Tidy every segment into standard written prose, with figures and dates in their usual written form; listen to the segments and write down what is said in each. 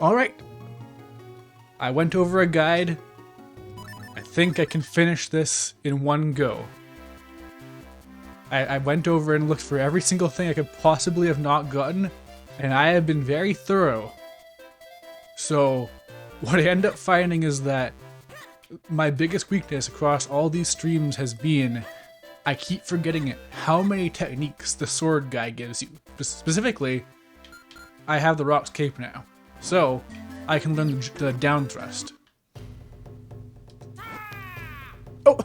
Alright. I went over a guide. I think I can finish this in one go. I went over and looked for every single thing I could possibly have not gotten, and I have been very thorough. So, what I end up finding is that my biggest weakness across all these streams has been I keep forgetting it, how many techniques the sword guy gives you. Specifically, I have the Rock's Cape now, so I can learn the down thrust. Oh!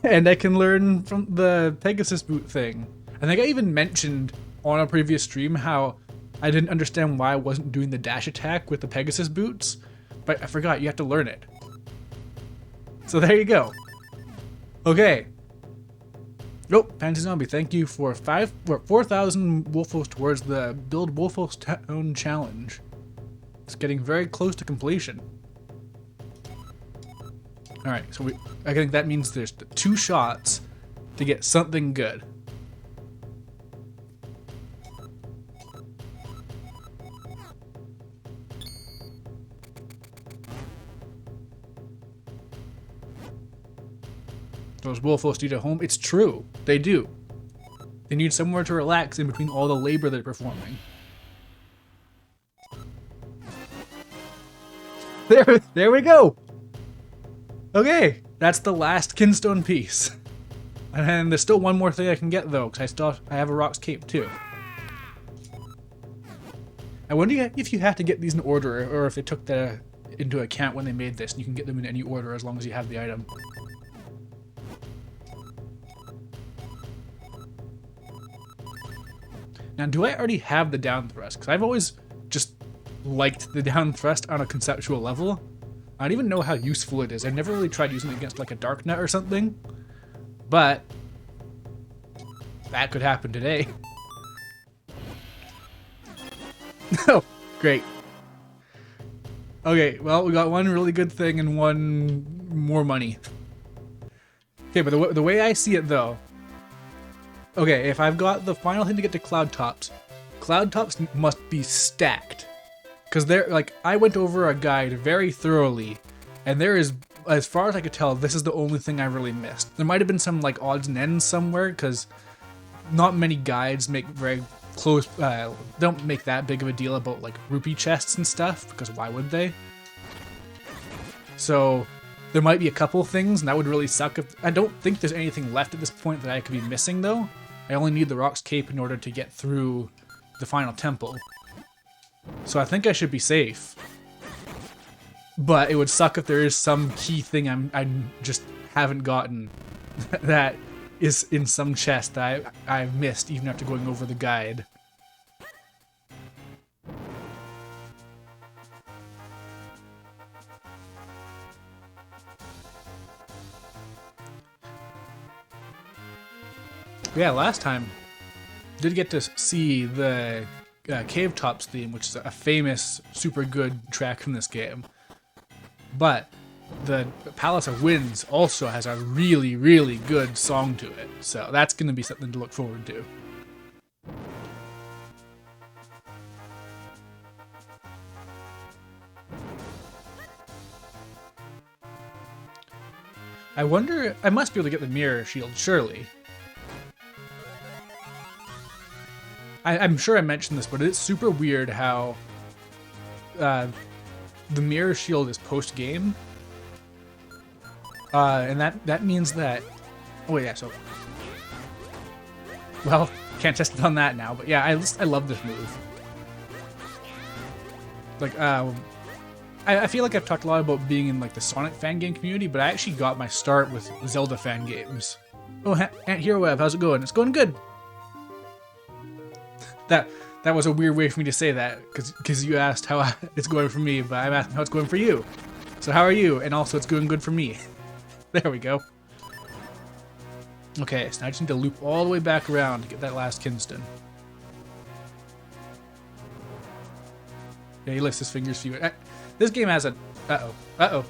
And I can learn from the Pegasus boot thing. I think I even mentioned on a previous stream how I didn't understand why I wasn't doing the dash attack with the Pegasus boots, but I forgot you have to learn it. So there you go. Okay. Nope, Pansy Zombie, thank you for 4,000 Wolfos towards the Build Wolfos Town Challenge. It's getting very close to completion. Alright, so I think that means there's 2 shots to get something good. Those Wolfos need a home. It's true. They do. They need somewhere to relax in between all the labor they're performing. There we go! Okay, that's the last Kinstone piece. And then there's still one more thing I can get though, because I have a Rock's Cape too. I wonder if you have to get these in order, or if they took that into account when they made this, and you can get them in any order as long as you have the item. Now, do I already have the down thrust? Because I've always just liked the down thrust on a conceptual level. I don't even know how useful it is. I've never really tried using it against like a Dark Net or something. But that could happen today. Oh, great. Okay, well, we got one really good thing and one more money. Okay, but the way I see it though, okay, if I've got the final thing to get to Cloud Tops must be stacked. Because I went over a guide very thoroughly, and there is, as far as I could tell, this is the only thing I really missed. There might have been some like odds and ends somewhere, because not many guides make very close, don't make that big of a deal about like rupee chests and stuff, because why would they? So there might be a couple things, and that would really suck. I don't think there's anything left at this point that I could be missing though. I only need the Rock's Cape in order to get through the final temple. So I think I should be safe. But it would suck if there is some key thing I just haven't gotten that is in some chest that I've missed even after going over the guide. Yeah, last time did get to see the Cave Tops theme, which is a famous, super good track from this game. But the Palace of Winds also has a really, really good song to it, so that's going to be something to look forward to. I wonder, I must be able to get the mirror shield, surely. I'm sure I mentioned this, but it's super weird how the mirror shield is post-game. And that means that... Oh yeah, so... Well, can't test it on that now, but yeah, I love this move. Like, I feel like I've talked a lot about being in like the Sonic fan game community, but I actually got my start with Zelda fan games. Oh, Aunt Hero Web, how's it going? It's going good. That was a weird way for me to say that, because you asked how it's going for me, but I'm asking how it's going for you. So how are you? And also it's going good for me. There we go. Okay, so now I just need to loop all the way back around to get that last Kinston. Yeah, he lifts his fingers for you. This game has a... Uh-oh.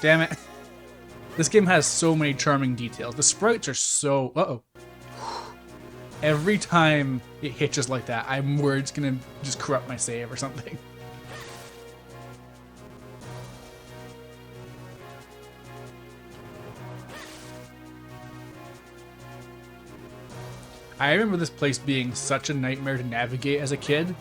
Damn it. This game has so many charming details. The sprites are so... Uh-oh. Every time it hitches like that, I'm worried it's gonna just corrupt my save or something. I remember this place being such a nightmare to navigate as a kid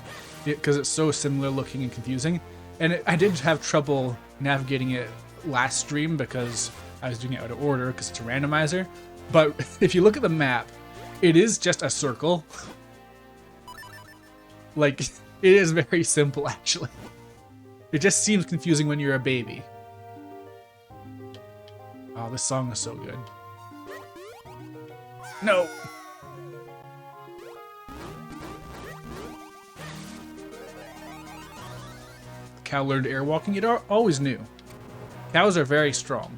because it's so similar looking and confusing. And I did have trouble navigating it last stream because I was doing it out of order because it's a randomizer. But if you look at the map, it is just a circle. Like, it is very simple, actually. It just seems confusing when you're a baby. Oh, this song is so good. No! Cow learned air walking. It always knew. Cows are very strong.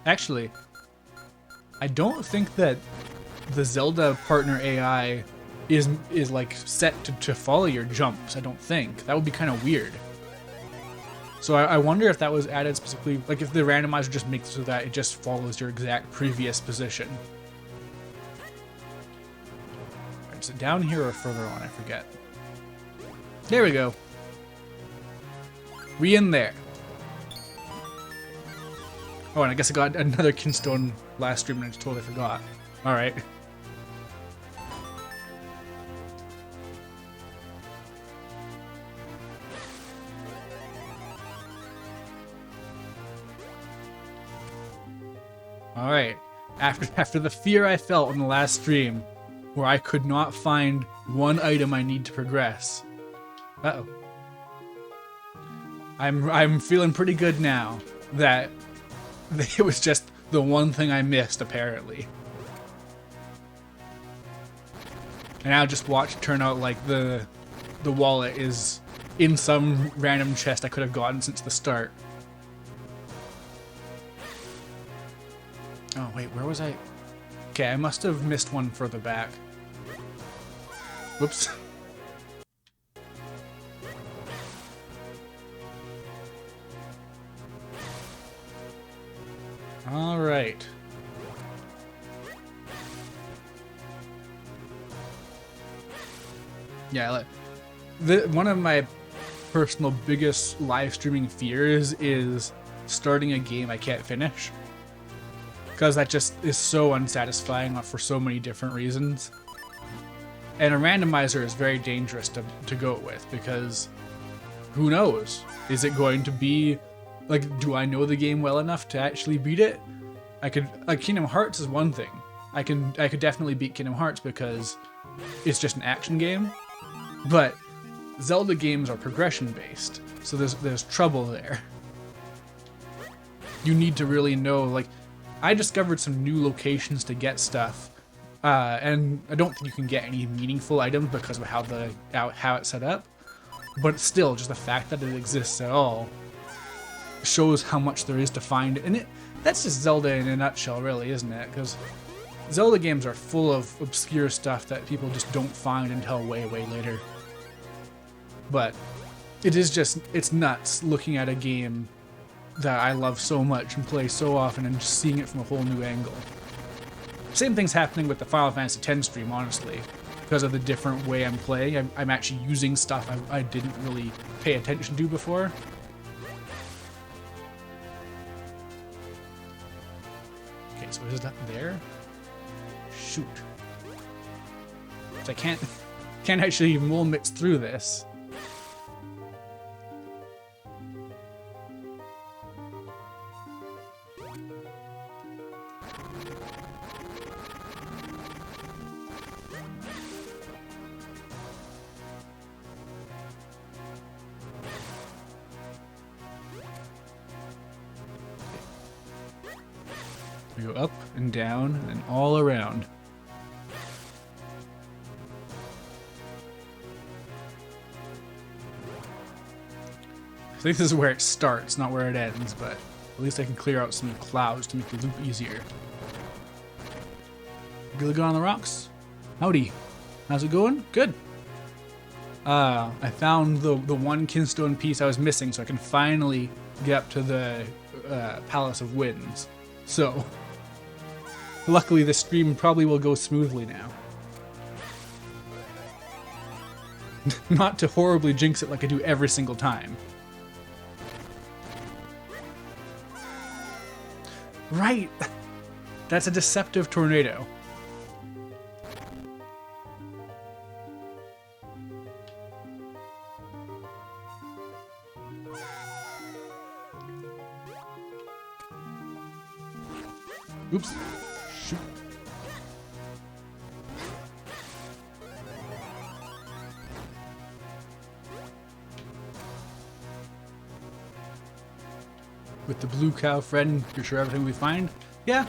Actually, I don't think that the Zelda partner AI is like set to follow your jumps. I don't think. That would be kind of weird. So I wonder if that was added specifically, like if the randomizer just makes it so that it just follows your exact previous position. Is it down here or further on? I forget. There we go. We in there. Oh, and I guess I got another Kinstone last stream and I just totally forgot. Alright. Alright. After the fear I felt in the last stream, where I could not find one item I need to progress. Uh-oh. I'm feeling pretty good now that it was just the one thing I missed, apparently. And I'll just watch it turn out like the wallet is in some random chest I could have gotten since the start. Oh wait, where was I? Okay, I must have missed one further back. Whoops. All right. Yeah, one of my personal biggest live streaming fears is starting a game I can't finish. Because that just is so unsatisfying for so many different reasons. And a randomizer is very dangerous to go with because who knows? Is it going to be, like, do I know the game well enough to actually beat it? Like Kingdom Hearts is one thing. I could definitely beat Kingdom Hearts because it's just an action game. But Zelda games are progression based, so there's trouble there. You need to really know, like, I discovered some new locations to get stuff, and I don't think you can get any meaningful items because of how it's set up. But still, just the fact that it exists at all shows how much there is to find. And that's just Zelda in a nutshell, really, isn't it? Because Zelda games are full of obscure stuff that people just don't find until way, way later. But it's nuts looking at a game that I love so much and play so often and just seeing it from a whole new angle. Same thing's happening with the Final Fantasy X stream, honestly. Because of the different way I'm playing, I'm actually using stuff I didn't really pay attention to before. Okay, so is it up there? Shoot. So I can't actually mole mix through this. We go up and down and all around. I think this is where it starts, not where it ends, but at least I can clear out some clouds to make the loop easier. Good on the rocks? Howdy. How's it going? Good. I found the one Kinstone piece I was missing, so I can finally get up to the Palace of Winds. So, luckily the stream probably will go smoothly now. Not to horribly jinx it like I do every single time. Right! That's a deceptive tornado. Oops. Shoot. With the blue cow friend, you're sure everything will be fine? Yeah,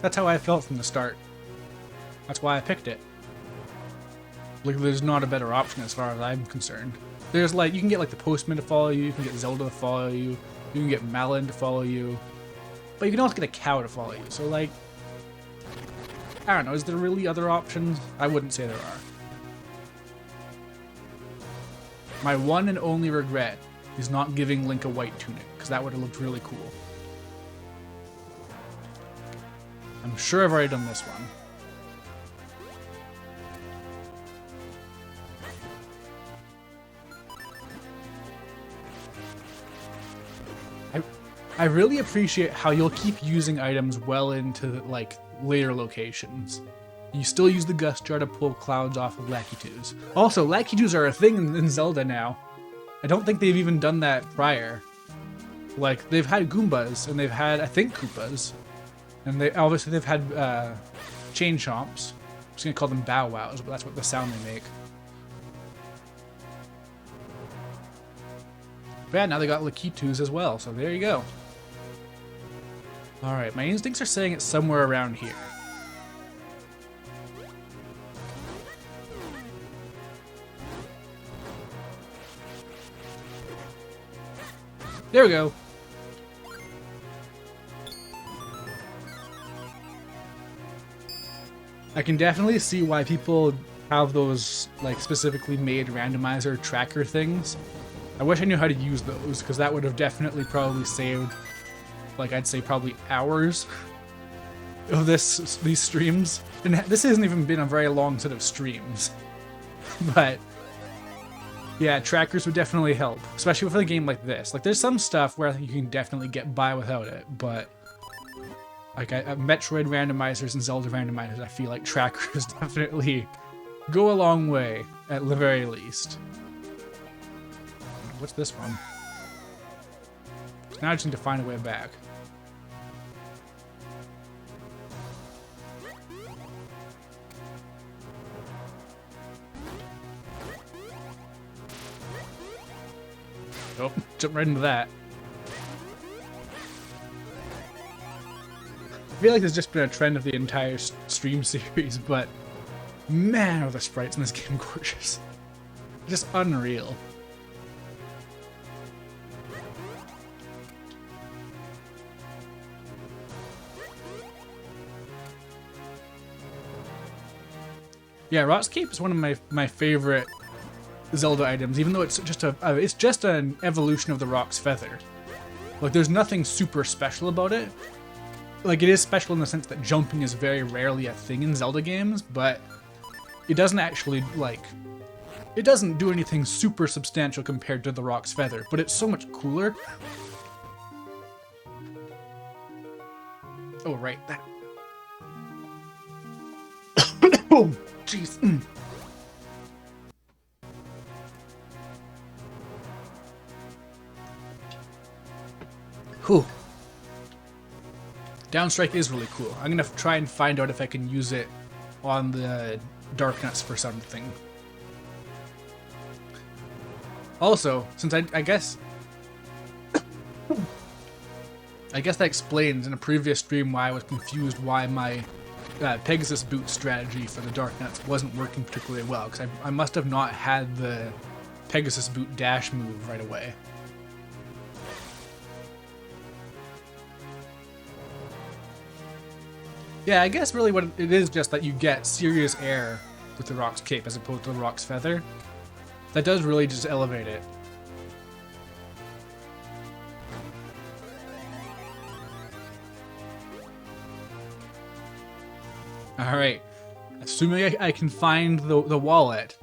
that's how I felt from the start. That's why I picked it. Like, there's not a better option as far as I'm concerned. There's like, you can get like the postman to follow you can get Zelda to follow you can get Malin to follow you, but you can also get a cow to follow you, so like, I don't know, is there really other options? I wouldn't say there are. My one and only regret is not giving Link a white tunic, because that would have looked really cool. I'm sure I've already done this one. I really appreciate how you'll keep using items well into like later locations. You still use the Gust Jar to pull clouds off of Lakitus. Also, Lakitus are a thing in Zelda now. I don't think they've even done that prior. Like, they've had Goombas, and they've had, I think, Koopas. And they obviously they've had Chain Chomps. I'm just gonna call them Bow Wows, but that's what the sound they make. But yeah, now they got Lakitus as well, so there you go. Alright, my instincts are saying it's somewhere around here. There we go. I can definitely see why people have those like specifically made randomizer tracker things. I wish I knew how to use those, because that would have definitely probably saved, like, I'd say probably hours of these streams. And this hasn't even been a very long set of streams. But yeah, trackers would definitely help, especially for a game like this. Like, there's some stuff where I think you can definitely get by without it, but like Metroid randomizers and Zelda randomizers, I feel like trackers definitely go a long way, at the very least. What's this one? Now I just need to find a way back. Oh, jump right into that. I feel like there's just been a trend of the entire stream series, but man, are the sprites in this game gorgeous. Just unreal. Yeah, Rock's Cape is one of my favorite Zelda items, even though it's just an evolution of the Rock's Feather. Like, there's nothing super special about it. Like, it is special in the sense that jumping is very rarely a thing in Zelda games, but it doesn't actually, like, it doesn't do anything super substantial compared to the Rock's Feather, but it's so much cooler. Oh, right, that. Oh, jeez. Whew. Downstrike is really cool. I'm gonna try and find out if I can use it on the Dark Nuts for something. Also, since I guess that explains in a previous stream why I was confused why my Pegasus boot strategy for the Dark Nuts wasn't working particularly well, because I must have not had the Pegasus boot dash move right away. Yeah, I guess really what it is just that you get serious air with the Rock's Cape as opposed to the Rock's Feather. That does really just elevate it. Alright, assuming I can find the wallet,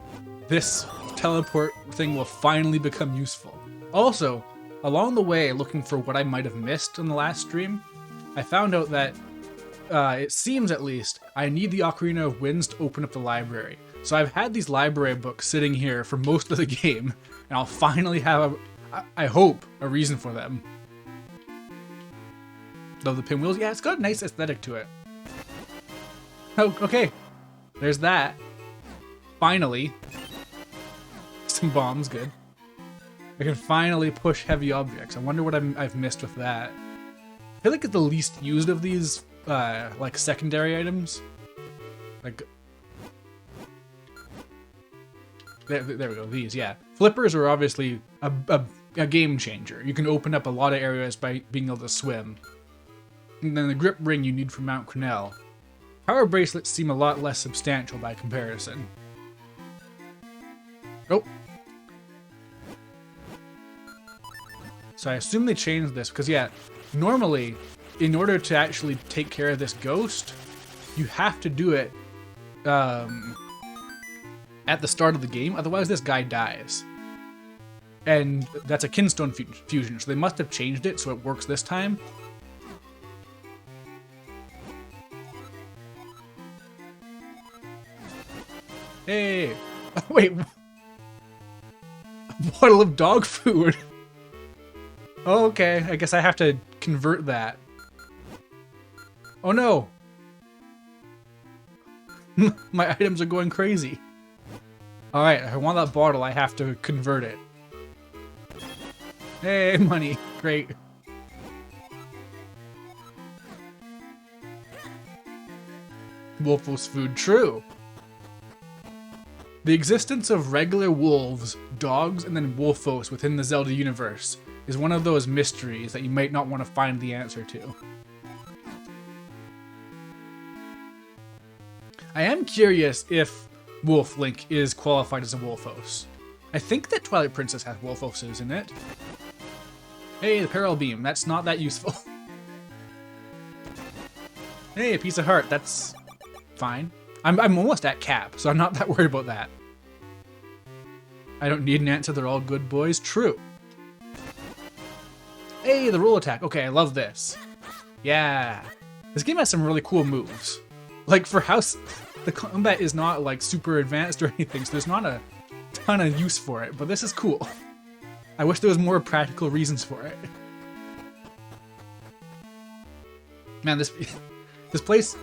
this teleport thing will finally become useful. Also, along the way, looking for what I might have missed in the last stream, I found out that, it seems at least, I need the Ocarina of Winds to open up the library. So I've had these library books sitting here for most of the game, and I'll finally have, I hope, a reason for them. Though the pinwheels, yeah, it's got a nice aesthetic to it. Oh, okay. There's that. Finally. Some bombs, good. I can finally push heavy objects. I wonder what I've missed with that. I feel like it's the least used of these, like, secondary items. Like... There we go, these, yeah. Flippers are obviously a game changer. You can open up a lot of areas by being able to swim. And then the grip ring you need from Mount Cornell. Power bracelets seem a lot less substantial by comparison. Oh. So I assume they changed this, because yeah, normally, in order to actually take care of this ghost, you have to do it at the start of the game, otherwise this guy dies. And that's a kinstone fusion, so they must have changed it so it works this time. Hey! Wait! A bottle of dog food! Oh, okay, I guess I have to convert that. Oh no! My items are going crazy. Alright, I want that bottle, I have to convert it. Hey, money! Great. Wolfos food, true! The existence of regular wolves, dogs, and then wolfos within the Zelda universe is one of those mysteries that you might not want to find the answer to. I am curious if Wolf Link is qualified as a wolfos. I think that Twilight Princess has wolfoses in it. Hey, the Peril Beam, that's not that useful. Hey, a piece of heart, that's fine. I'm almost at cap, so I'm not that worried about that. I don't need an answer, they're all good boys. True. Hey, the roll attack. Okay, I love this. Yeah. This game has some really cool moves. Like, for how... The combat is not, like, super advanced or anything, so there's not a ton of use for it, but this is cool. I wish there was more practical reasons for it. Man, this place...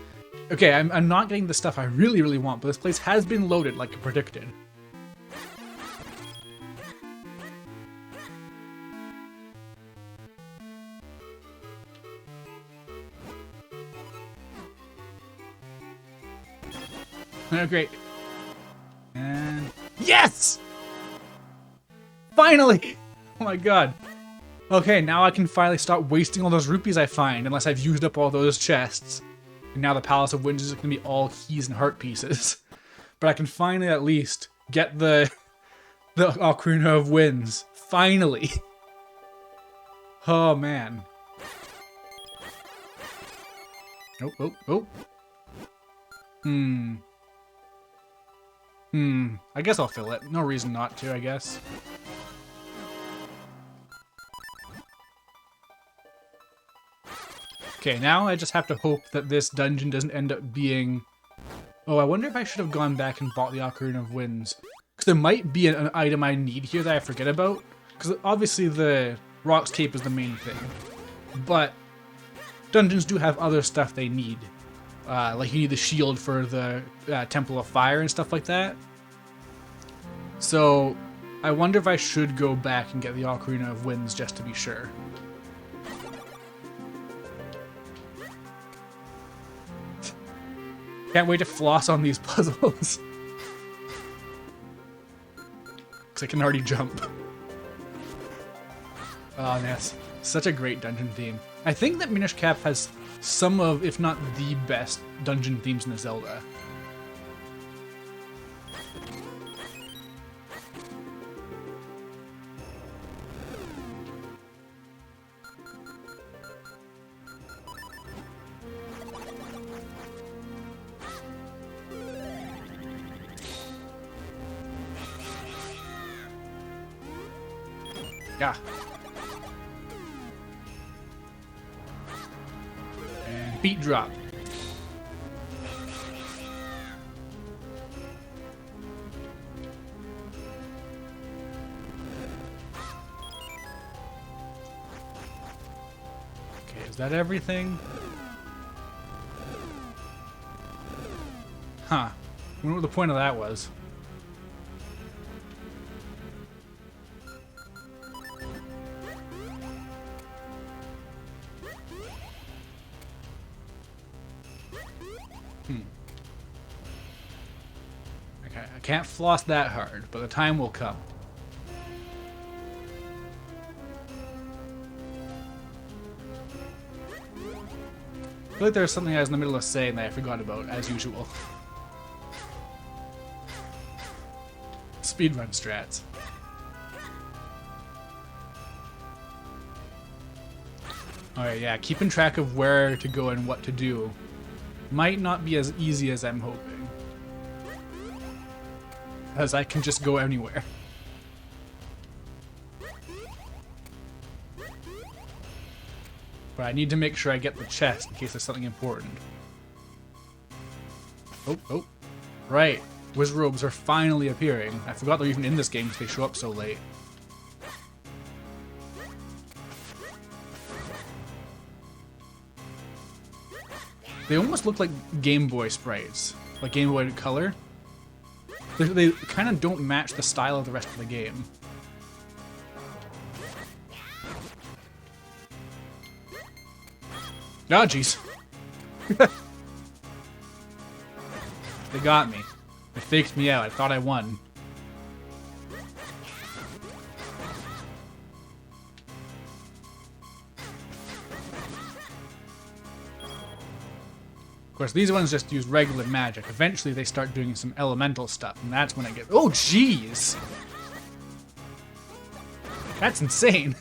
Okay, I'm not getting the stuff I really want, but this place has been loaded like I predicted. Oh, great. And... Yes! Finally! Oh my god. Okay, now I can finally stop wasting all those rupees I find, unless I've used up all those chests. And now the Palace of Winds is going to be all keys and heart pieces. But I can finally at least get the Ocarina of Winds. Finally. Oh, man. Oh. I guess I'll fill it. No reason not to, I guess. Okay, now I just have to hope that this dungeon doesn't end up being... Oh, I wonder if I should have gone back and bought the Ocarina of Winds. Because there might be an item I need here that I forget about. Because obviously the Rocks Cape is the main thing. But dungeons do have other stuff they need. Like you need the shield for the Temple of Fire and stuff like that. So I wonder if I should go back and get the Ocarina of Winds just to be sure. Can't wait to floss on these puzzles. Because I can already jump. Oh, yes. Such a great dungeon theme. I think that Minish Cap has some of, if not the best, dungeon themes in the Zelda. Yeah. beat drop. Okay, is that everything? Huh. I wonder what the point of that was. Okay, I can't floss that hard, but the time will come. I feel like there's something I was in the middle of saying that I forgot about, as usual. Speedrun strats. Alright, yeah, keeping track of where to go and what to do might not be as easy as I'm hoping. As I can just go anywhere. But I need to make sure I get the chest in case there's something important. Oh. Right. Wizrobes are finally appearing. I forgot they're even in this game because they show up so late. They almost look like Game Boy sprites. Like Game Boy Color. They kind of don't match the style of the rest of the game. Oh, jeez. They got me. They faked me out. I thought I won. Of course, these ones just use regular magic. Eventually, they start doing some elemental stuff, and that's when I get... Oh, jeez! That's insane.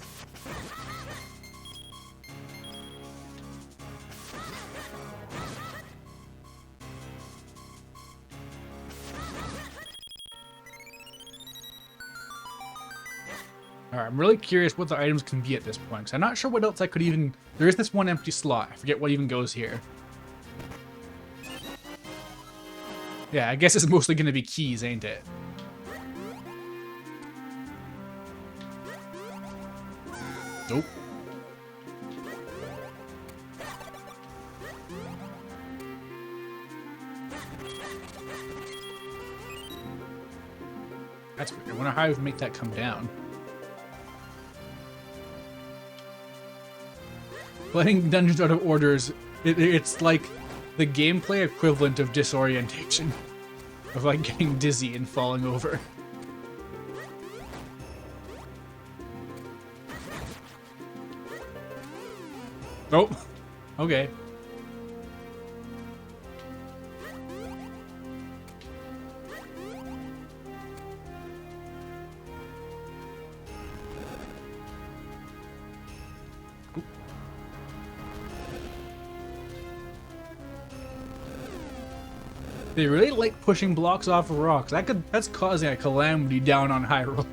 Alright, I'm really curious what the items can be at this point, because I'm not sure what else I could even... There is this one empty slot. I forget what even goes here. Yeah, I guess it's mostly going to be keys, ain't it? Nope. That's weird. I wonder how I would make that come down. Playing Dungeons out of orders, it's like the gameplay equivalent of disorientation. Of like getting dizzy and falling over. Oh, okay. They really like pushing blocks off of rocks. That's causing a calamity down on Hyrule.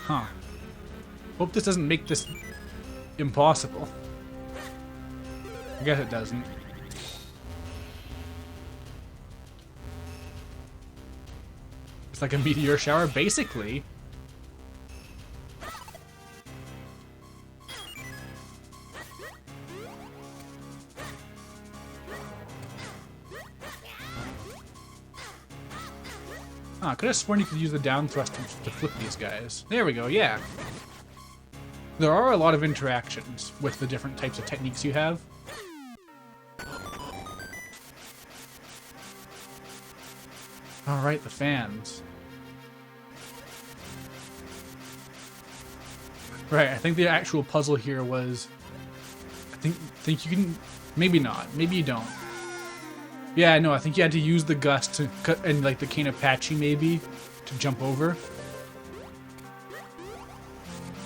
Huh. Hope this doesn't make this impossible. I guess it doesn't. It's like a meteor shower, basically. Ah, I could have sworn you could use the down thrust to flip these guys. There we go, yeah. There are a lot of interactions with the different types of techniques you have. Alright, the fans. Right, I think the actual puzzle here was... I think you can... Maybe not. Maybe you don't. Yeah, no, I think you had to use the gust to cut, and like the cane Apache maybe, to jump over.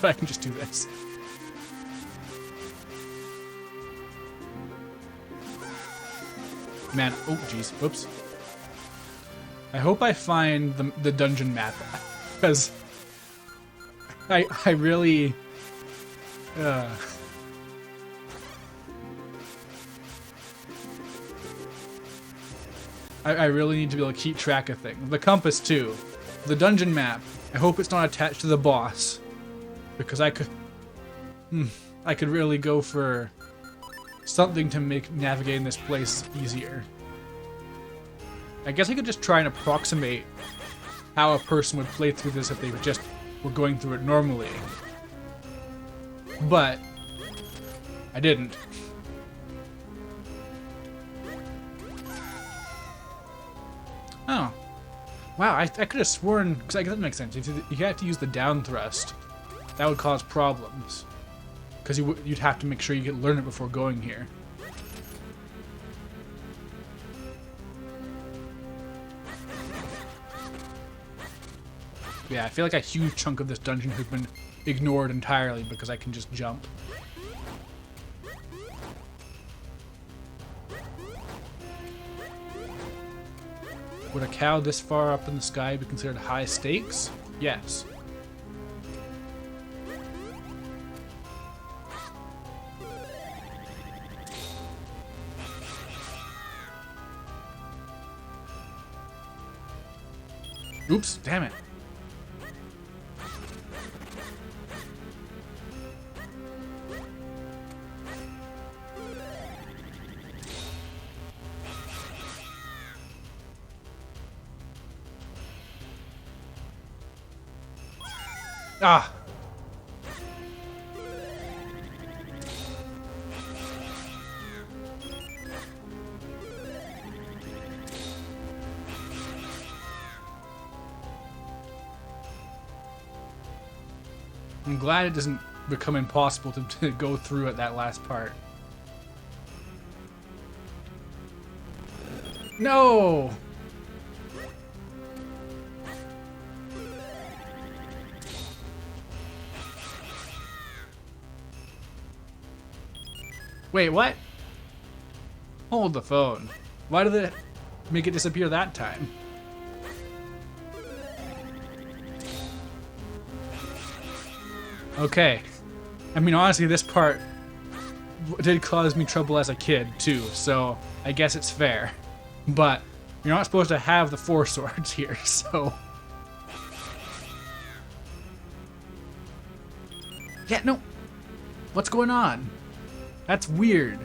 But I can just do this. Man, oh jeez, whoops. I hope I find the dungeon map, because I really I really need to be able to keep track of things. The compass too. The dungeon map. I hope it's not attached to the boss, because I could really go for something to make navigating this place easier. I guess I could just try and approximate how a person would play through this if they just were going through it normally. But I didn't. Oh. Wow, I could have sworn, because I guess that makes sense. If you have to use the down thrust, that would cause problems. Because you'd have to make sure you could learn it before going here. Yeah, I feel like a huge chunk of this dungeon has been ignored entirely because I can just jump. Would a cow this far up in the sky be considered high stakes? Yes. Oops, damn it. Ah. I'm glad it doesn't become impossible to go through at that last part. No! Wait, what? Hold the phone. Why did it make it disappear that time? Okay. I mean, honestly, this part did cause me trouble as a kid, too, so I guess it's fair. But you're not supposed to have the 4 swords here, so... Yeah, no! What's going on? That's weird.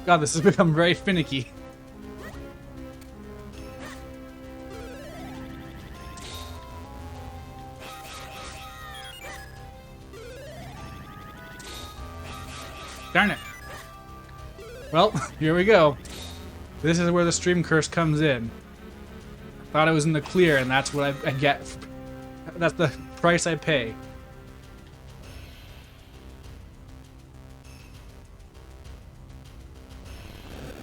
God, this has become very finicky. Darn it. Well, here we go. This is where the stream curse comes in. Thought I was in the clear, and that's what I get. That's the price I pay.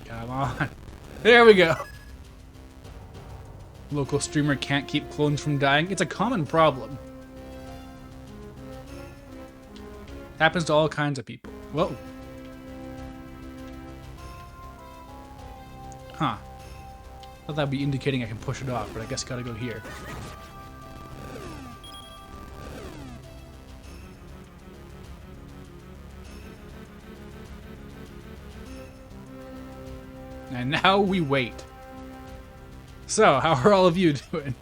Come on. There we go. Local streamer can't keep clones from dying. It's a common problem. Happens to all kinds of people. Whoa. Huh. Thought that'd be indicating I can push it off, but I guess gotta go here. And now we wait. So, how are all of you doing?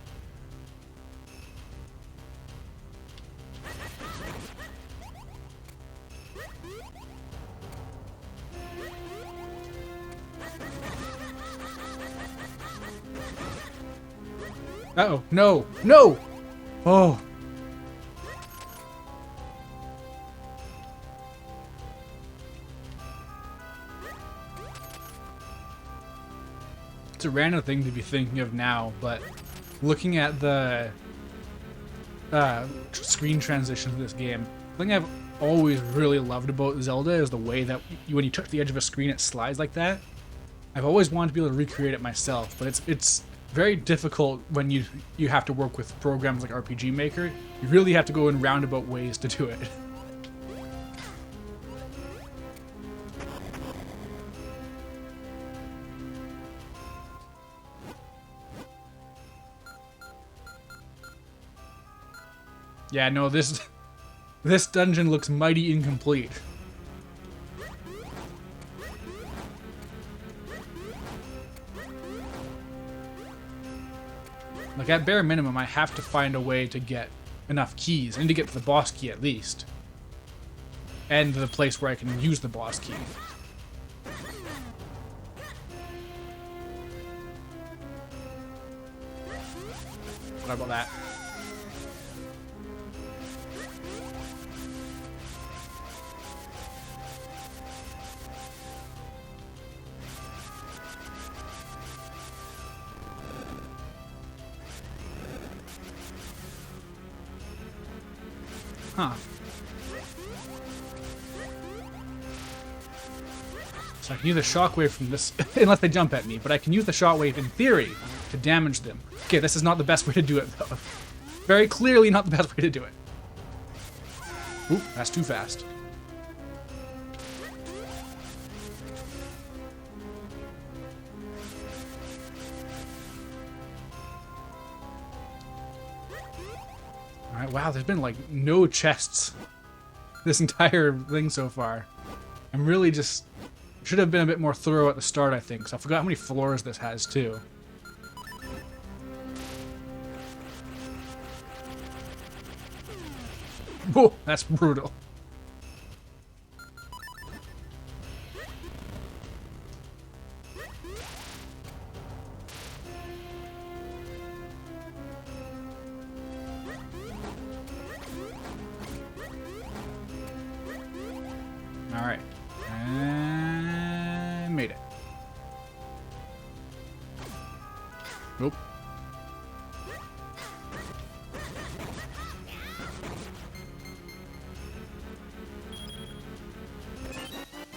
Uh-oh, no, no! Oh. It's a random thing to be thinking of now, but looking at the screen transitions of this game, the thing I've always really loved about Zelda is the way that when you touch the edge of a screen, it slides like that. I've always wanted to be able to recreate it myself, but it's very difficult when you have to work with programs like RPG Maker. You really have to go in roundabout ways to do it. Yeah, no, this dungeon looks mighty incomplete. Like, at bare minimum, I have to find a way to get enough keys. I need to get to the boss key at least. And to the place where I can use the boss key. What about that? Huh. So I can use a shockwave from this, unless they jump at me, but I can use the shockwave in theory to damage them. Okay, this is not the best way to do it, though. Very clearly not the best way to do it. Oop, that's too fast. Alright, wow, there's been like no chests this entire thing so far. I'm really just... should have been a bit more thorough at the start, I think, so I forgot how many floors this has, too. Whoa, that's brutal. Alright. And made it. Nope.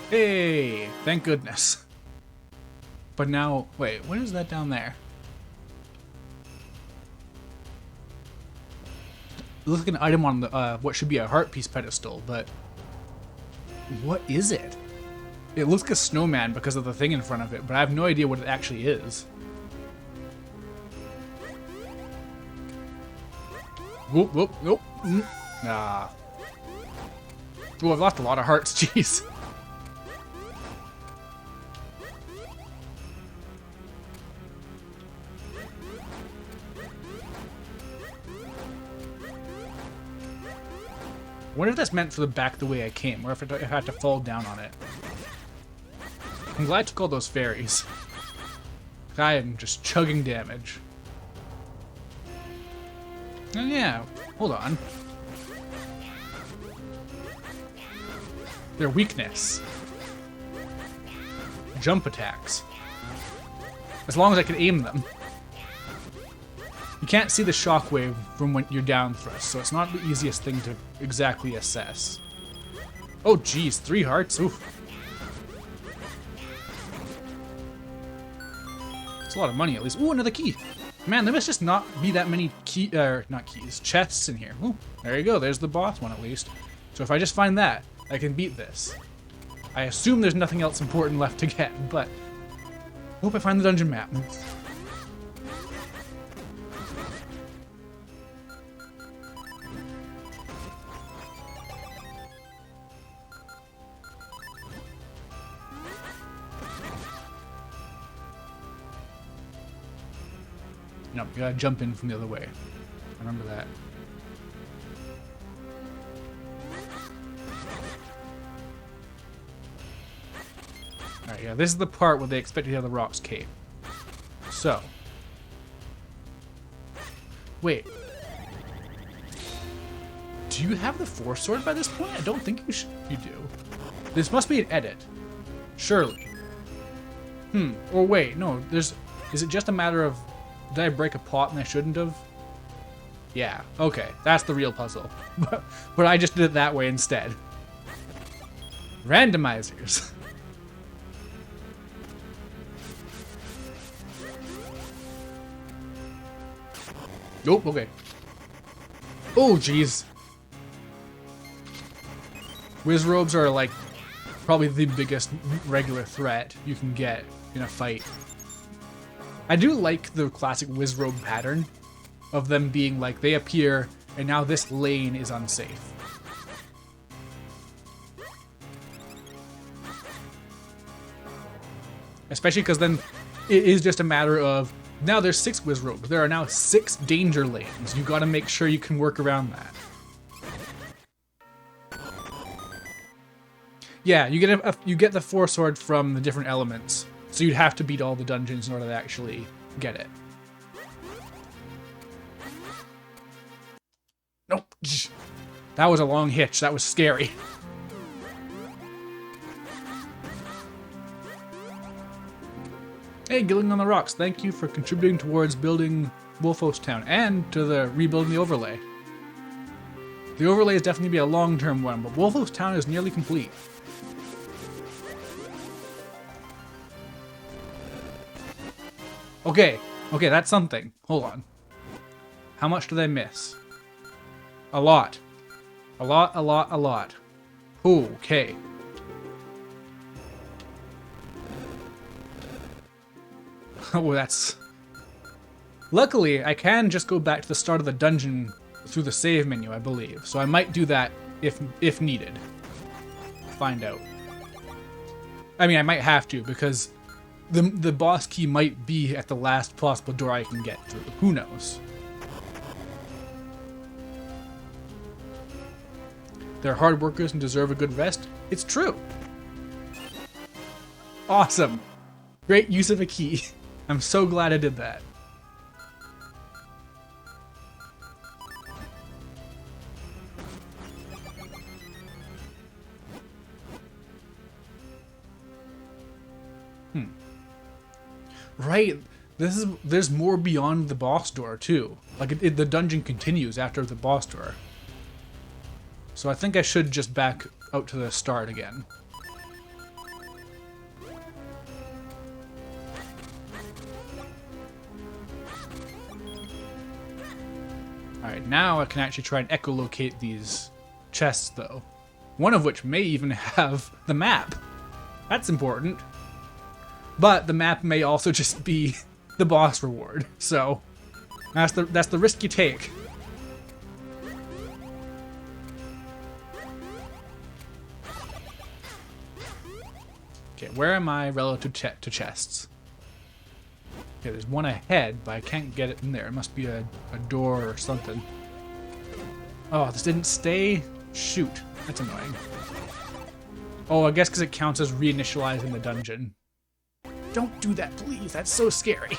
Hey! Thank goodness. But now, wait, what is that down there? It looks like an item on the what should be a heart piece pedestal, but what is it? It looks like a snowman because of the thing in front of it, but I have no idea what it actually is. Whoop, whoop, nope. Ah. Oh, I've lost a lot of hearts, jeez. I wonder if that's meant for the back the way I came, or if I have to fall down on it. I'm glad I took all those fairies. I am just chugging damage. Oh yeah, hold on. Their weakness. Jump attacks. As long as I can aim them. You can't see the shockwave from when you're down thrust, so it's not the easiest thing to exactly assess. Oh geez, 3 hearts? Oof. It's a lot of money at least. Ooh, another key. Man, there must just not be that many chests in here. Ooh, there you go, there's the boss one at least. So if I just find that, I can beat this. I assume there's nothing else important left to get, but I hope I find the dungeon map. No, you gotta jump in from the other way. Remember that. Alright, yeah, this is the part where they expect you to have the rocks cave. So. Wait. Do you have the Force Sword by this point? I don't think you do. This must be an edit. Surely. Or wait, no, is it just a matter of... Did I break a pot and I shouldn't have? Yeah, okay, that's the real puzzle. But I just did it that way instead. Randomizers. Nope, okay. Oh, jeez. Wizrobes are like probably the biggest regular threat you can get in a fight. I do like the classic Wizrobe pattern of them being like they appear and now this lane is unsafe. Especially because then it is just a matter of now there's 6 Wizrobes. There are now 6 danger lanes. You gotta make sure you can work around that. Yeah, you get the 4 sword from the different elements, so you'd have to beat all the dungeons in order to actually get it. Nope. That was a long hitch. That was scary. Hey, Gilling on the Rocks, thank you for contributing towards building Wolfos Town and to the rebuilding the overlay. The overlay is definitely be a long-term one, but Wolfos Town is nearly complete. Okay, that's something. Hold on. How much did I miss? A lot. A lot. Ooh, okay. Oh, that's... Luckily, I can just go back to the start of the dungeon through the save menu, I believe. So I might do that if needed. Find out. I mean, I might have to, because the boss key might be at the last possible door I can get through. Who knows? They're hard workers and deserve a good rest. It's true. Awesome. Great use of a key. I'm so glad I did that. Right. There's more beyond the boss door too. Like the dungeon continues after the boss door. So I think I should just back out to the start again. Alright, now I can actually try and echolocate these chests though. One of which may even have the map. That's important. But the map may also just be the boss reward. So that's the risk you take. Okay, where am I relative to chests? Okay, there's one ahead, but I can't get it in there. It must be a door or something. Oh, this didn't stay? Shoot, that's annoying. Oh, I guess because it counts as reinitializing the dungeon. Don't do that, please. That's so scary.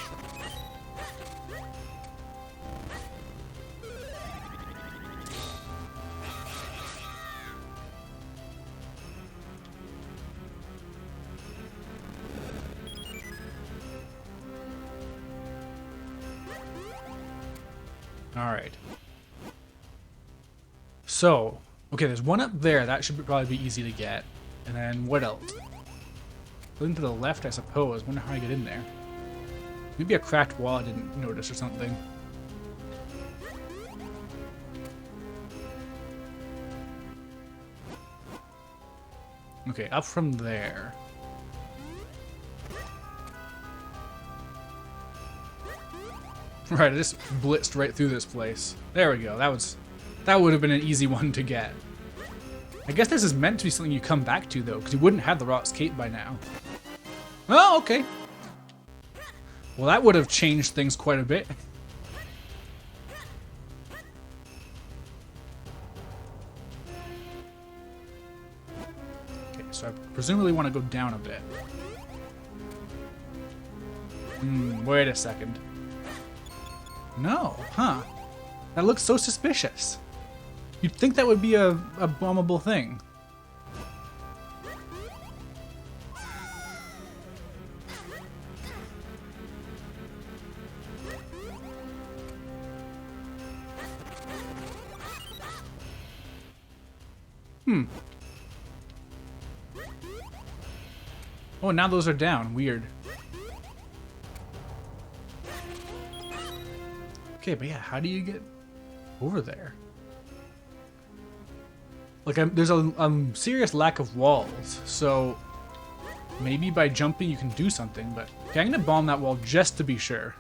Alright. So, okay, there's one up there. That should probably be easy to get. And then what else? Going to the left, I suppose. Wonder how I get in there. Maybe a cracked wall I didn't notice or something. Okay, up from there. Right, I just blitzed right through this place. There we go. That would have been an easy one to get. I guess this is meant to be something you come back to though, because you wouldn't have the Rocks Cape by now. Oh, okay. Well, that would have changed things quite a bit. Okay, so I presumably want to go down a bit. Wait a second. No, huh? That looks so suspicious. You'd think that would be a bombable thing. Oh, now those are down. Weird. Okay, but yeah, how do you get over there? Like, there's a serious lack of walls, so maybe by jumping you can do something, but... Okay, I'm gonna bomb that wall just to be sure.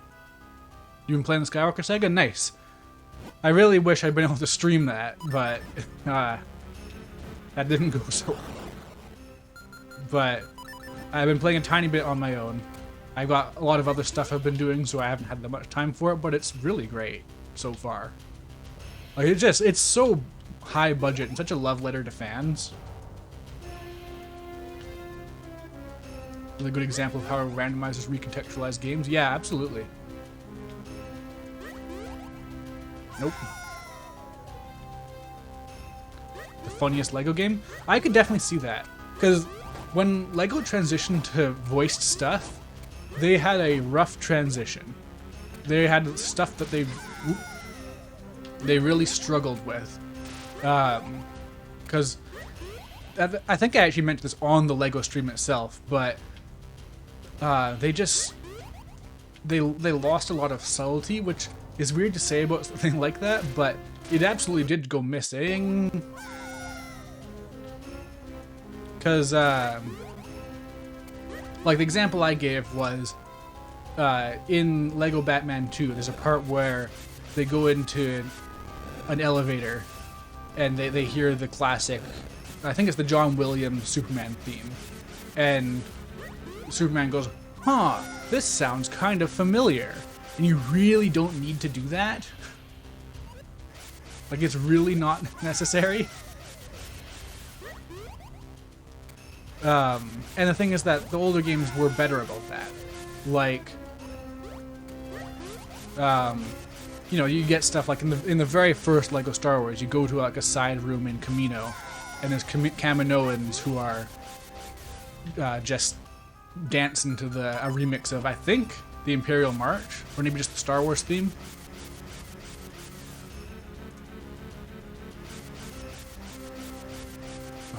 You been playing the Skywalker Saga? Nice. I really wish I'd been able to stream that, but that didn't go so well. But I've been playing a tiny bit on my own. I've got a lot of other stuff I've been doing, so I haven't had that much time for it, but it's really great so far. Like, it's so high budget and such a love letter to fans. Really good example of how randomizers recontextualize games. Yeah, absolutely. Nope. The funniest Lego game? I could definitely see that. Because when Lego transitioned to voiced stuff, they had a rough transition. They had stuff that they really struggled with. Because I think I actually mentioned this on the Lego stream itself, but they lost a lot of subtlety, which is weird to say about something like that, but it absolutely did go missing. Because, like, the example I gave was, in Lego Batman 2, there's a part where they go into an elevator, and they hear the classic, I think it's the John Williams Superman theme, and Superman goes, huh, this sounds kind of familiar. And you really don't need to do that. Like, it's really not necessary. And the thing is that the older games were better about that. Like, you know, you get stuff like in the very first Lego Star Wars, you go to like a side room in Kamino, and there's Kaminoans who are just dancing to a remix of, I think, the Imperial March, or maybe just the Star Wars theme.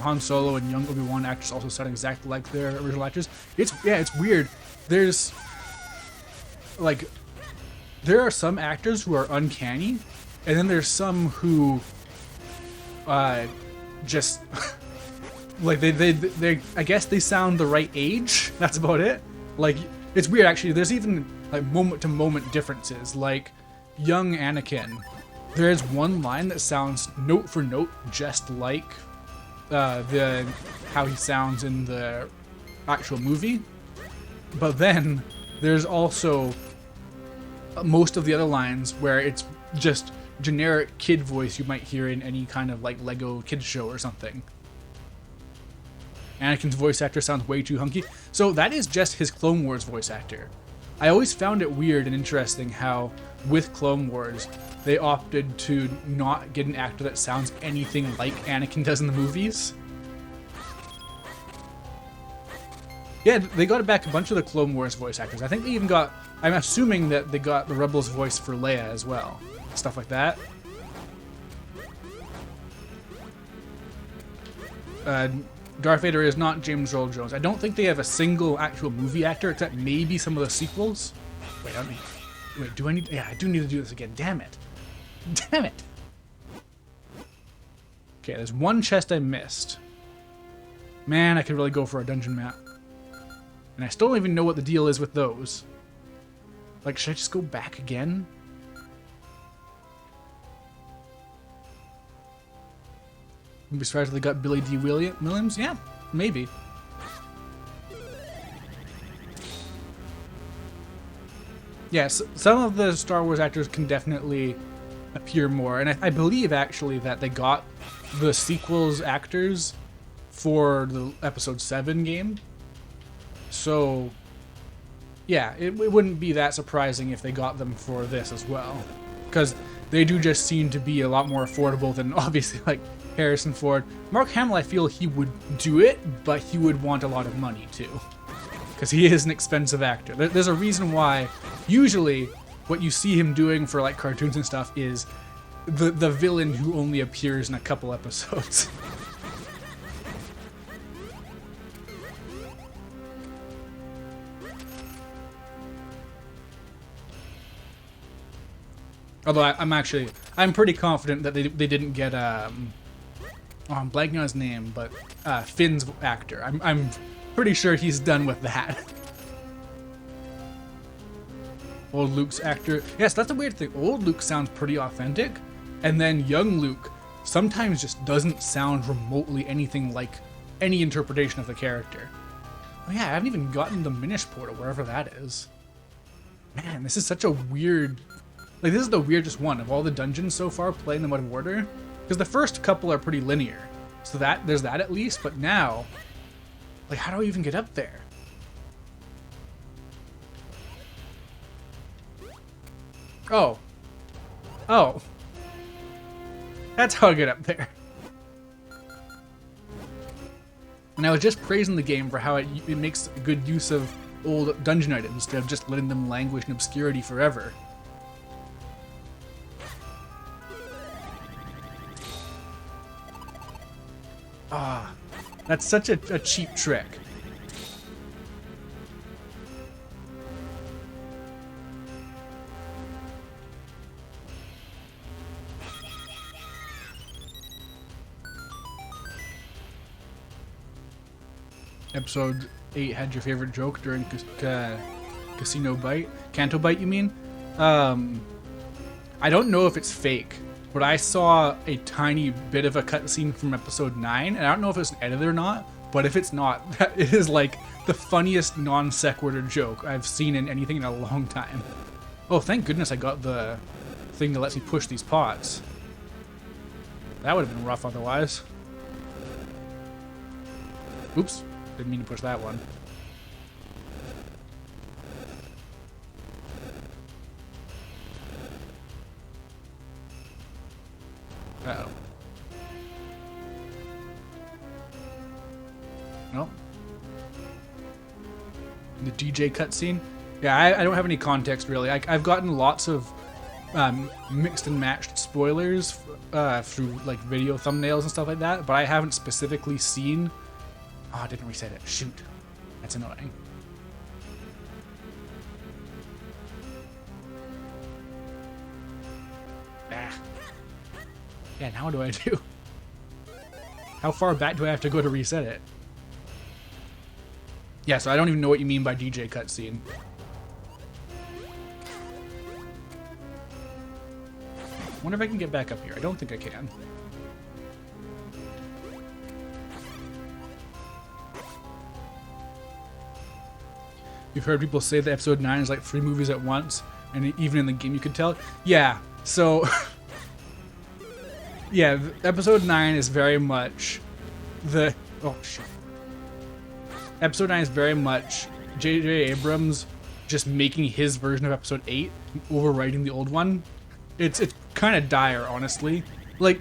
Han Solo and young Obi-Wan actors also sound exactly like their original actors. It's weird. There's like, there are some actors who are uncanny, and then there's some who just like they I guess they sound the right age. That's about it. Like, it's weird actually. There's even like moment to moment differences. Like young Anakin, there is one line that sounds note for note just like how he sounds in the actual movie, but then there's also most of the other lines where it's just generic kid voice you might hear in any kind of like Lego kids show or something. Anakin's voice actor sounds way too hunky, so that is just his Clone Wars voice actor. I always found it weird and interesting how with Clone Wars they opted to not get an actor that sounds anything like Anakin does in the movies. Yeah, they got back a bunch of the Clone Wars voice actors. I think they even got, I'm assuming that they got the Rebels voice for Leia as well. Stuff like that. Darth Vader is not James Earl Jones. I don't think they have a single actual movie actor, except maybe some of the sequels. Wait, do I need, yeah, I do need to do this again. Damn it. Damn it. Okay, there's one chest I missed. Man, I could really go for a dungeon map. And I still don't even know what the deal is with those. Like, should I just go back again? Maybe surprised they got Billy D. Williams? Yeah, maybe. Yes, some of the Star Wars actors can definitely appear more. And I believe, actually, that they got the sequels actors for the Episode 7 game. So, yeah, it wouldn't be that surprising if they got them for this as well. Because they do just seem to be a lot more affordable than, obviously, like Harrison Ford. Mark Hamill, I feel he would do it, but he would want a lot of money, too. Because he is an expensive actor. There's a reason why, usually, what you see him doing for, like, cartoons and stuff is the villain who only appears in a couple episodes. Although I'm pretty confident that they didn't get oh, I'm blanking on his name, but Finn's actor. I'm pretty sure he's done with that. Old Luke's actor. Yes, that's a weird thing. Old Luke sounds pretty authentic, and then young Luke sometimes just doesn't sound remotely anything like any interpretation of the character. Oh yeah, I haven't even gotten the Minish portal, wherever that is. Man, this is such a weird... Like, this is the weirdest one of all the dungeons so far, playing them out of order. Because the first couple are pretty linear. So there's that at least, but now... Like, how do I even get up there? Oh. Oh. That's how I get up there. And I was just praising the game for how it makes good use of old dungeon items instead of just letting them languish in obscurity forever. Ah, that's such a cheap trick. Episode 8 had your favorite joke during Casino Bite? Canto Bite, you mean? I don't know if it's fake, but I saw a tiny bit of a cutscene from episode 9, and I don't know if it's an edit or not, but if it's not, it is like the funniest non sequitur joke I've seen in anything in a long time. Oh, thank goodness I got the thing that lets me push these pots. That would have been rough otherwise. Oops. Didn't mean to push that one. Uh-oh. Nope. The DJ cutscene? Yeah, I don't have any context really. I've gotten lots of mixed and matched spoilers through like video thumbnails and stuff like that, but I haven't specifically seen... Oh, I didn't reset it. Shoot. That's annoying. Ah. Yeah, now what do I do? How far back do I have to go to reset it? Yeah, so I don't even know what you mean by DJ cutscene. Wonder if I can get back up here. I don't think I can. You've heard people say that episode 9 is like 3 movies at once, and even in the game you could tell. Yeah, so... yeah, episode 9 is very much the... Oh, shit. Episode 9 is very much J.J. Abrams just making his version of episode 8, overwriting the old one. It's kind of dire, honestly. Like,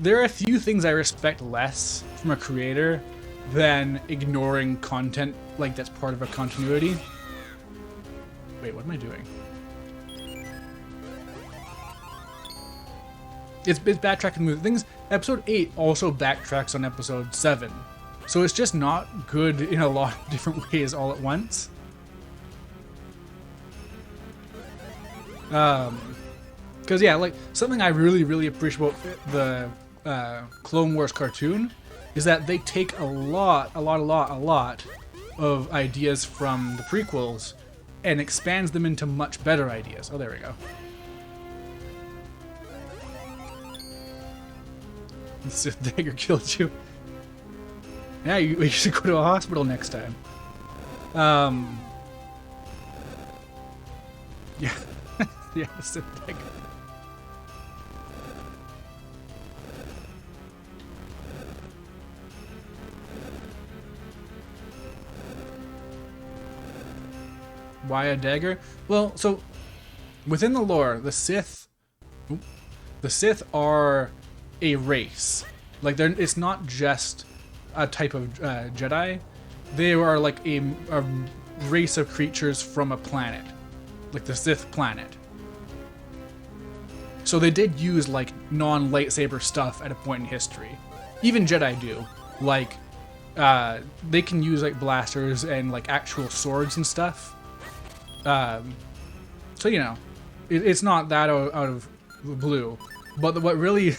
there are a few things I respect less from a creator than ignoring content like that's part of a continuity. Wait, what am I doing? It's backtracking the things. Episode 8 also backtracks on episode 7. So it's just not good in a lot of different ways all at once. Because yeah, like something I really appreciate about the Clone Wars cartoon is that they take a lot of ideas from the prequels and expands them into much better ideas. Oh, there we go. The Sith dagger killed you. Yeah, you should go to a hospital next time. Yeah, yeah, the Sith dagger. Why a dagger? Well, so within the lore, the Sith are a race. Like it's not just a type of Jedi. They are like a race of creatures from a planet, like the Sith planet. So they did use like non-lightsaber stuff at a point in history. Even Jedi do. Like they can use like blasters and like actual swords and stuff. So you know, It's not that out of the blue. But what really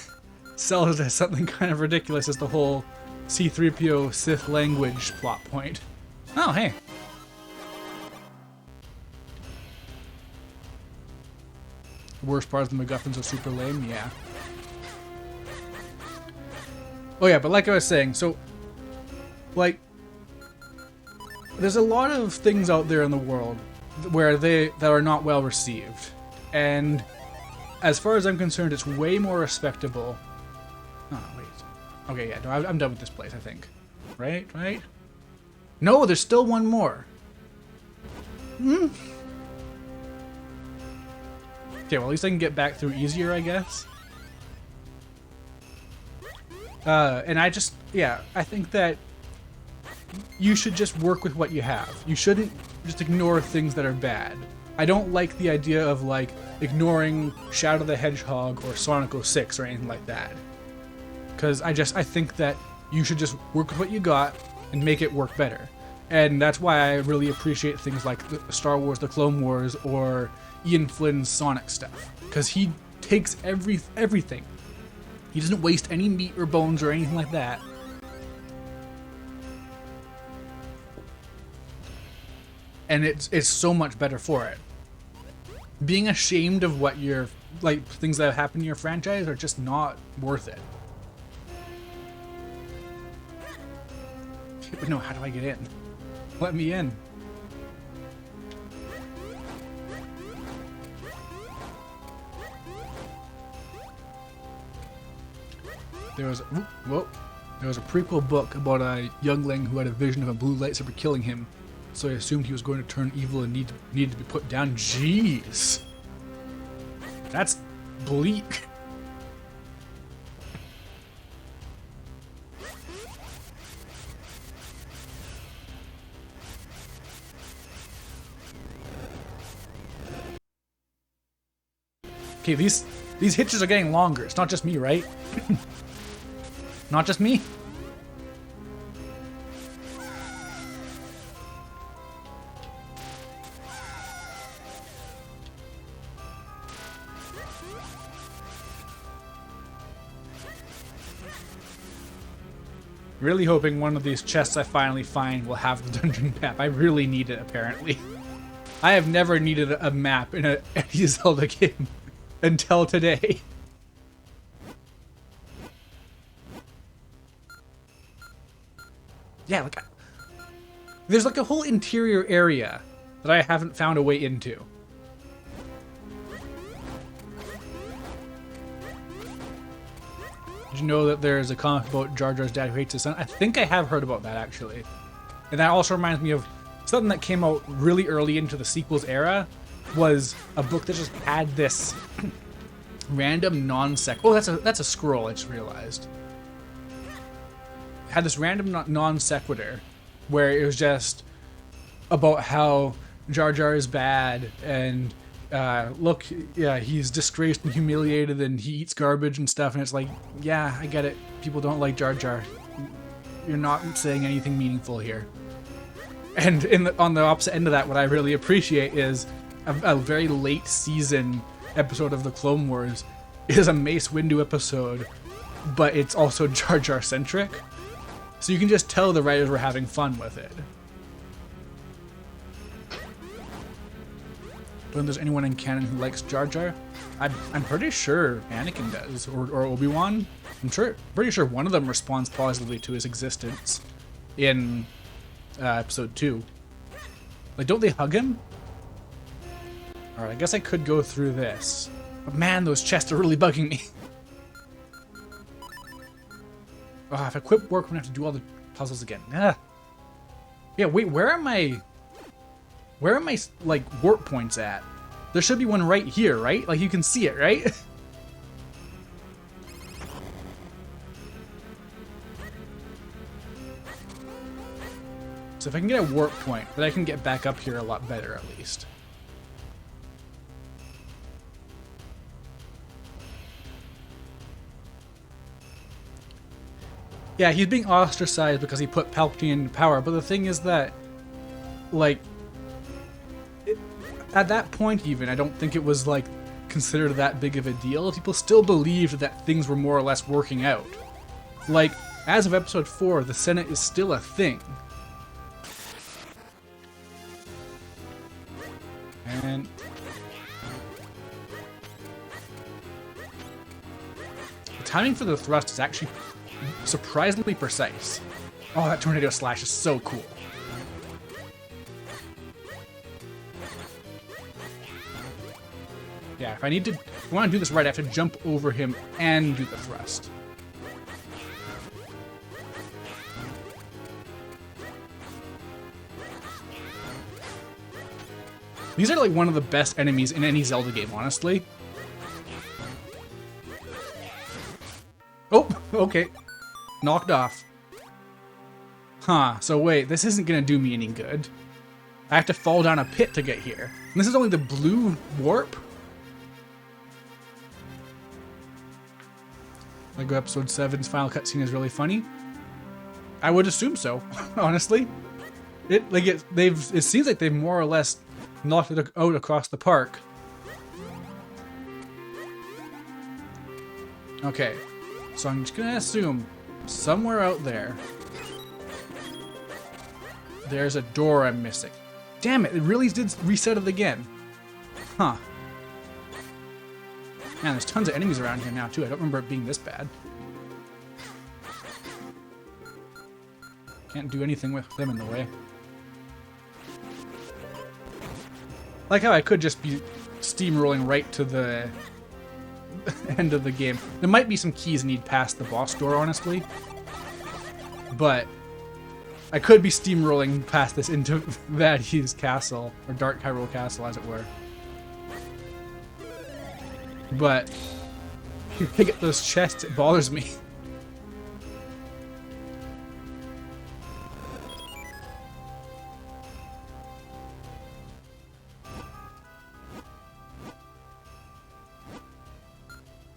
sells it as something kind of ridiculous is the whole C-3PO Sith language plot point. Oh, hey. Worst part is the MacGuffins are super lame, yeah. Oh yeah, but like I was saying, so, like, there's a lot of things out there in the world where that are not well received. And as far as I'm concerned, it's way more respectable. Oh, wait. Okay, yeah, no, I'm done with this place, I think. Right? Right? No, there's still one more. Okay, well, at least I can get back through easier, I guess. And I just, yeah, I think that you should just work with what you have. You shouldn't just ignore things that are bad. I don't like the idea of, like, ignoring Shadow the Hedgehog or Sonic 06 or anything like that. Because I think that you should just work with what you got and make it work better. And that's why I really appreciate things like the Star Wars, the Clone Wars, or Ian Flynn's Sonic stuff. Because he takes everything. He doesn't waste any meat or bones or anything like that. And it's so much better for it. Being ashamed of what your, like, things that have happened in your franchise are just not worth it. But no, how do I get in? Let me in. There was a prequel book about a youngling who had a vision of a blue lightsaber killing him, so I assumed he was going to turn evil and needed to be put down. Jeez, that's bleak. Okay, these hitches are getting longer. It's not just me, right? Not just me. Really hoping one of these chests I finally find will have the dungeon map. I really need it, apparently. I have never needed a map in any Zelda game until today. Yeah, like, there's like a whole interior area that I haven't found a way into. Did you know that there's a comic about Jar Jar's dad who hates his son? I think I have heard about that, actually. And that also reminds me of something that came out really early into the sequels era, was a book that just had this random non-sequitur. Oh, that's a scroll, I just realized. Had this random non-sequitur where it was just about how Jar Jar is bad and look, yeah, he's disgraced and humiliated and he eats garbage and stuff, and it's like, yeah, I get it. People don't like Jar Jar. You're not saying anything meaningful here. And on the opposite end of that, what I really appreciate is a very late season episode of the Clone Wars is a Mace Windu episode, but it's also Jar Jar centric. So you can just tell the writers were having fun with it. Don't think there's anyone in canon who likes Jar Jar. I'm pretty sure Anakin does, or Obi-Wan. Pretty sure one of them responds positively to his existence in episode 2. Like, don't they hug him? Alright, I guess I could go through this. But man, those chests are really bugging me. Oh, if I quit work, I'm gonna have to do all the puzzles again. Ugh. Yeah, wait, where are my like warp points at? There should be one right here, right? Like, you can see it, right? So if I can get a warp point, then I can get back up here a lot better, at least. Yeah, he's being ostracized because he put Palpatine in power, but the thing is that, like, at that point even, I don't think it was, like, considered that big of a deal. People still believed that things were more or less working out. Like, as of episode 4, the Senate is still a thing. And the timing for the thrust is actually surprisingly precise. Oh, that tornado slash is so cool. Yeah, if I want to do this right, I have to jump over him and do the thrust. These are like one of the best enemies in any Zelda game, honestly. Oh, okay. Knocked off. Huh, so wait, this isn't gonna do me any good. I have to fall down a pit to get here. And this is only the blue warp? Lego Episode 7's final cutscene is really funny. I would assume so, honestly. It seems like they've more or less knocked it out across the park. Okay, so I'm just gonna assume somewhere out there there's a door I'm missing. Damn it, it really did reset it again. Huh. Man, there's tons of enemies around here now too. I don't remember it being this bad. Can't do anything with them in the way. Like how I could just be steamrolling right to the end of the game. There might be some keys need past the boss door, honestly. But I could be steamrolling past this into Vadi's castle, or Dark Hyrule Castle, as it were. But if you pick at those chests, it bothers me.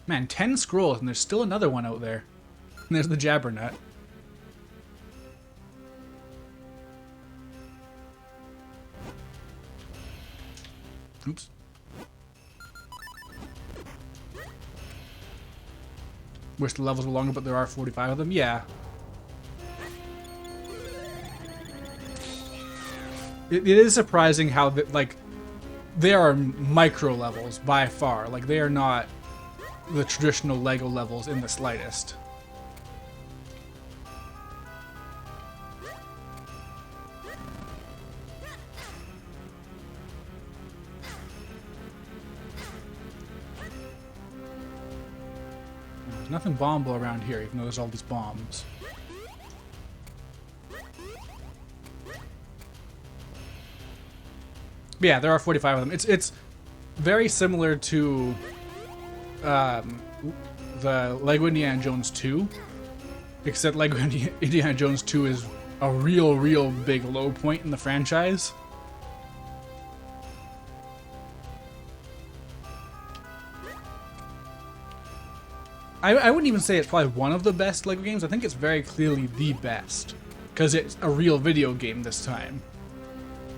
Man, 10 scrolls, and there's still another one out there. And there's the Jabbernut. Oops. Wish the levels were longer, but there are 45 of them. Yeah. It is surprising how, they are micro levels by far. Like, they are not the traditional Lego levels in the slightest. There's nothing bombable around here, even though there's all these bombs. But yeah, there are 45 of them. It's very similar to the Lego Indiana Jones 2, except Lego Indiana Jones 2 is a real big low point in the franchise. I wouldn't even say it's probably one of the best Lego games. I think it's very clearly the best, because it's a real video game this time.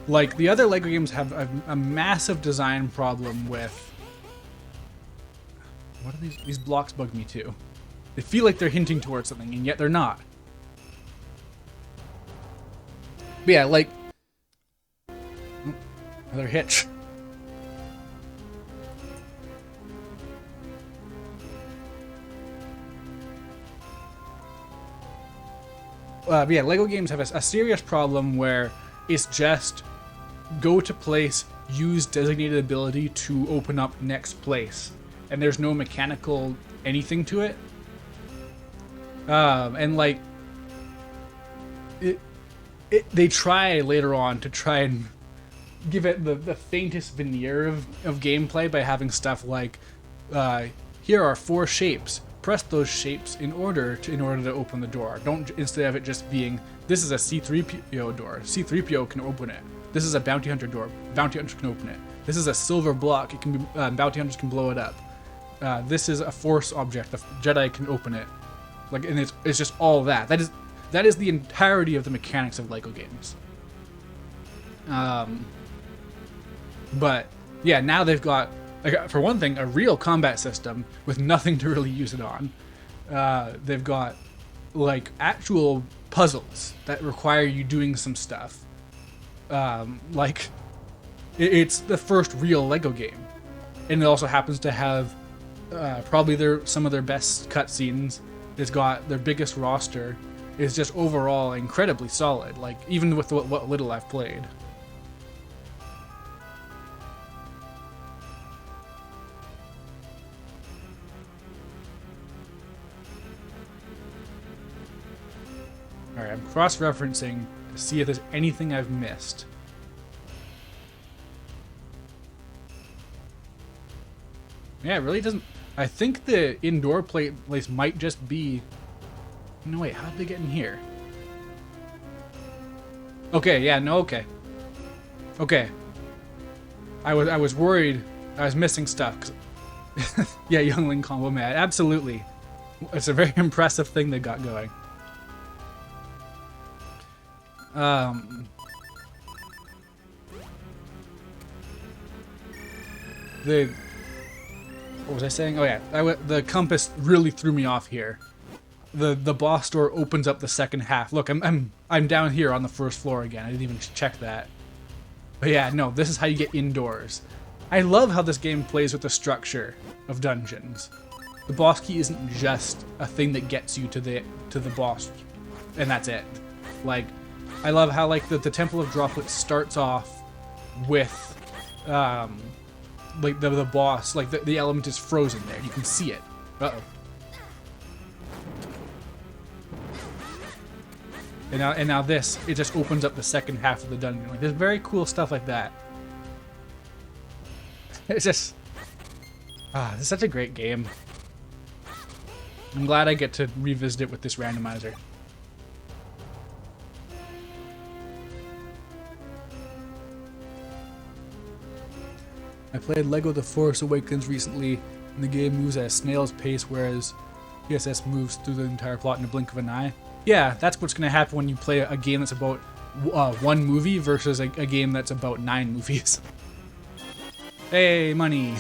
Like, the other Lego games have a massive design problem with... What are these? These blocks bug me too. They feel like they're hinting towards something, and yet they're not. But yeah, like... Another hitch. But yeah, Lego games have a serious problem where it's just go to place, use designated ability to open up next place. And there's no mechanical anything to it. And like, they try later on to try and give it the faintest veneer of gameplay by having stuff like, here are 4 shapes. Press those shapes in order to open the door. Don't, instead of it just being, this is a C-3PO door. C-3PO can open it. This is a bounty hunter door. Bounty hunters can open it. This is a silver block. It can be bounty hunters can blow it up. This is a force object. The Jedi can open it. Like, and it's just all that. That is the entirety of the mechanics of Lego games. But yeah, now they've got Like, for one thing, a real combat system with nothing to really use it on. They've got like actual puzzles that require you doing some stuff. Like it's the first real Lego game, and it also happens to have probably some of their best cutscenes. It's got their biggest roster. It's just overall incredibly solid. Like even with what little I've played. Alright, I'm cross-referencing to see if there's anything I've missed. Yeah, it really doesn't... I think the indoor place might just be... No, wait, how did they get in here? Okay, yeah, no, okay. Okay. I was worried I was missing stuff. Yeah, Youngling combo mad. Absolutely. It's a very impressive thing they got going. What was I saying? Oh yeah, the compass really threw me off here. The boss door opens up the second half. Look, I'm down here on the first floor again. I didn't even check that. But yeah, no, this is how you get indoors. I love how this game plays with the structure of dungeons. The boss key isn't just a thing that gets you to the boss, and that's it. Like, I love how like the Temple of Droplets starts off with like the boss, like the element is frozen there. You can see it. Uh-oh. And now this, it just opens up the second half of the dungeon. Like, there's very cool stuff like that. It's just... this is such a great game. I'm glad I get to revisit it with this randomizer. I played LEGO The Force Awakens recently, and the game moves at a snail's pace, whereas PSS moves through the entire plot in a blink of an eye. Yeah, that's what's going to happen when you play a game that's about one movie versus a game that's about 9 movies. Hey, money!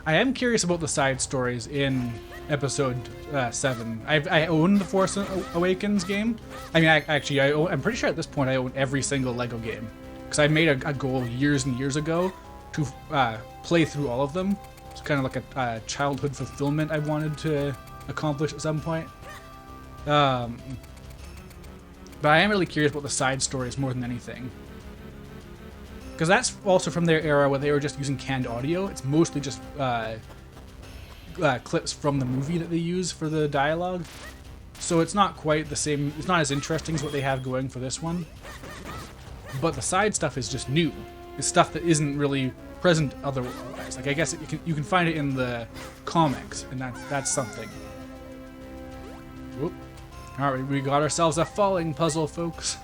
I am curious about the side stories in episode 7. I own the Force Awakens game. I mean, I'm pretty sure at this point I own every single LEGO game. Because I made a goal years and years ago to play through all of them. It's kind of like a childhood fulfillment I wanted to accomplish at some point. But I am really curious about the side stories more than anything. Because that's also from their era where they were just using canned audio. It's mostly just clips from the movie that they use for the dialogue. So it's not quite the same, it's not as interesting as what they have going for this one. But the side stuff is just new. It's stuff that isn't really present otherwise. Like, I guess you can find it in the comics, and that's something. Whoop. Alright, we got ourselves a falling puzzle, folks.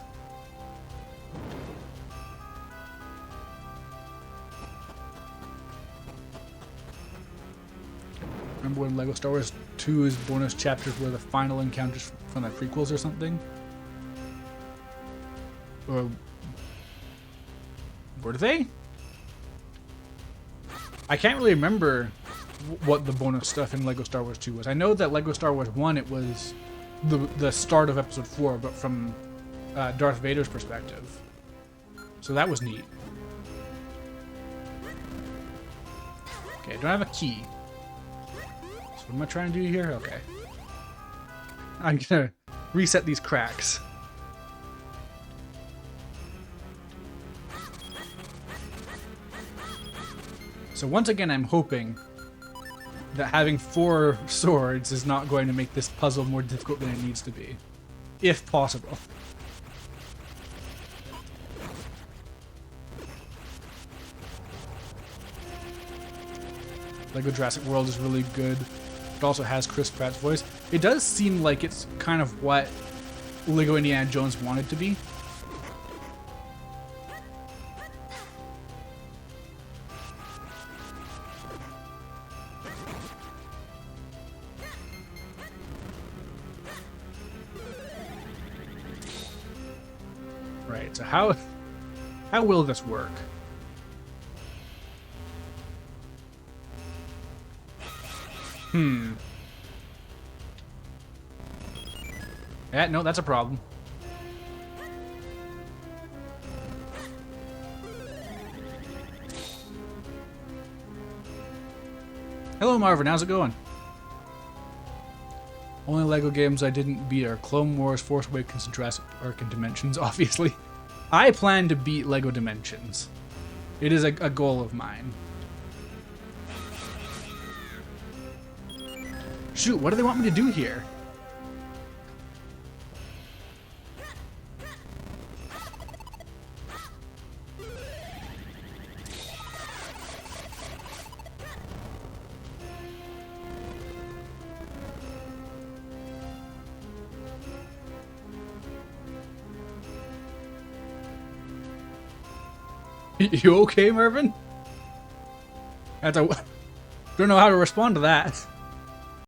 Remember when LEGO Star Wars 2's bonus chapters were the final encounters from the prequels or something? Or were they? I can't really remember what the bonus stuff in LEGO Star Wars 2 was. I know that LEGO Star Wars 1, it was the start of Episode 4, but from Darth Vader's perspective. So that was neat. Okay, I don't have a key. What am I trying to do here? Okay. I'm gonna reset these cracks. So once again, I'm hoping that having 4 swords is not going to make this puzzle more difficult than it needs to be. If possible. LEGO Jurassic World is really good. It also has Chris Pratt's voice. It does seem like it's kind of what LEGO Indiana Jones wanted to be. Alright, so how will this work? Yeah, no, that's a problem. Hello, Marvin. How's it going? Only LEGO games I didn't beat are Clone Wars, Force Awakens, and Jurassic Park, and Dimensions, obviously. I plan to beat LEGO Dimensions. It is a goal of mine. Shoot, what do they want me to do here? You okay, Mervin? Don't know how to respond to that.